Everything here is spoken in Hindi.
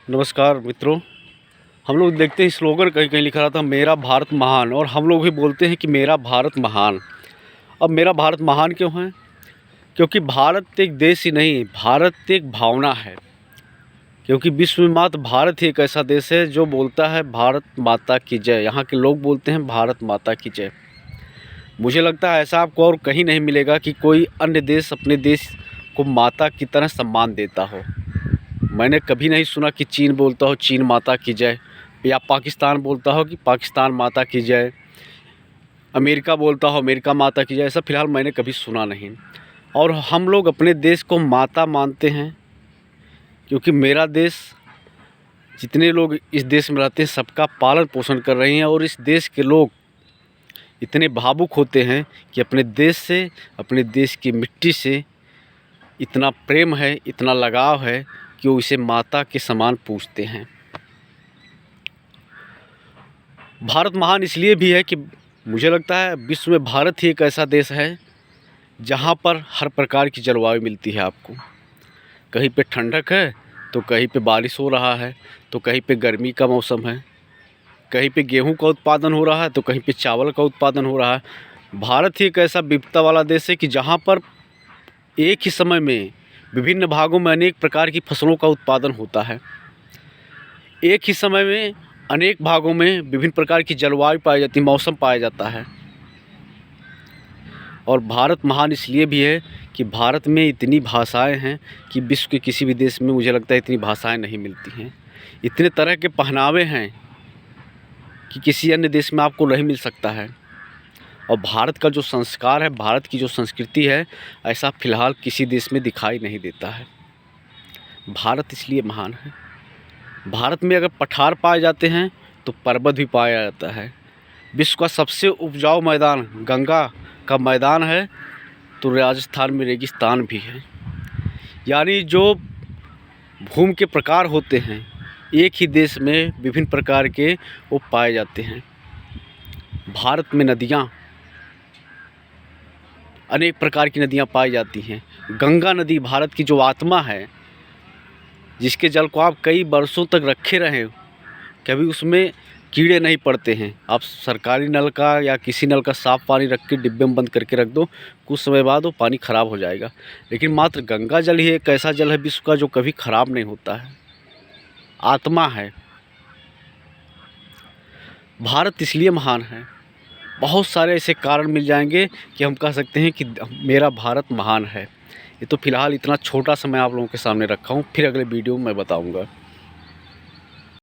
नमस्कार मित्रों। हम लोग देखते हैं स्लोगन कहीं कहीं लिखा रहता है मेरा भारत महान, और हम लोग भी बोलते हैं कि मेरा भारत महान। अब मेरा भारत महान क्यों है? क्योंकि भारत एक देश ही नहीं, भारत एक भावना है। क्योंकि विश्व में मात्र भारत ही एक ऐसा देश है जो बोलता है भारत माता की जय। यहाँ के लोग बोलते हैं भारत माता की जय। मुझे लगता है ऐसा आपको और कहीं नहीं मिलेगा कि कोई अन्य देश अपने देश को माता की तरह सम्मान देता हो। मैंने कभी नहीं सुना कि चीन बोलता हो चीन माता की जय, या पाकिस्तान बोलता हो कि पाकिस्तान माता की जय, अमेरिका बोलता हो अमेरिका माता की जय। ऐसा फ़िलहाल मैंने कभी सुना नहीं। और हम लोग अपने देश को माता मानते हैं क्योंकि मेरा देश, जितने लोग इस देश में रहते हैं सबका पालन पोषण कर रहे हैं। और इस देश के लोग इतने भावुक होते हैं कि अपने देश से, अपने देश की मिट्टी से इतना प्रेम है, इतना लगाव है कि वो इसे माता के समान पूजते हैं। भारत महान इसलिए भी है कि मुझे लगता है विश्व में भारत ही एक ऐसा देश है जहाँ पर हर प्रकार की जलवायु मिलती है आपको। कहीं पे ठंडक है तो कहीं पे बारिश हो रहा है, तो कहीं पे गर्मी का मौसम है, कहीं पे गेहूं का उत्पादन हो रहा है तो कहीं पे चावल का उत्पादन हो रहा है। भारत ही एक ऐसा विविधता वाला देश है कि जहाँ पर एक ही समय में विभिन्न भागों में अनेक प्रकार की फसलों का उत्पादन होता है। एक ही समय में अनेक भागों में विभिन्न प्रकार की जलवायु पाई जाती है, मौसम पाया जाता है। और भारत महान इसलिए भी है कि भारत में इतनी भाषाएं हैं कि विश्व के किसी भी देश में मुझे लगता है इतनी भाषाएं नहीं मिलती हैं। इतने तरह के पहनावे हैं कि किसी अन्य देश में आपको नहीं मिल सकता है। और भारत का जो संस्कार है, भारत की जो संस्कृति है, ऐसा फ़िलहाल किसी देश में दिखाई नहीं देता है। भारत इसलिए महान है। भारत में अगर पठार पाए जाते हैं तो पर्वत भी पाया जाता है। विश्व का सबसे उपजाऊ मैदान गंगा का मैदान है तो राजस्थान में रेगिस्तान भी है। यानी जो भूमि के प्रकार होते हैं एक ही देश में विभिन्न प्रकार के वो पाए जाते हैं। भारत में नदियाँ, अनेक प्रकार की नदियाँ पाई जाती हैं। गंगा नदी भारत की जो आत्मा है, जिसके जल को आप कई वर्षों तक रखे रहें, कभी उसमें कीड़े नहीं पड़ते हैं। आप सरकारी नल का या किसी नल का साफ़ पानी रख के डिब्बे में बंद करके रख दो, कुछ समय बाद वो पानी ख़राब हो जाएगा। लेकिन मात्र गंगा जल ही एक ऐसा जल है विश्व का जो कभी ख़राब नहीं होता है, आत्मा है। भारत इसलिए महान है, बहुत सारे ऐसे कारण मिल जाएंगे कि हम कह सकते हैं कि मेरा भारत महान है। ये तो फ़िलहाल इतना छोटा सा मैं आप लोगों के सामने रखा हूँ, फिर अगले वीडियो में मैं बताऊँगा।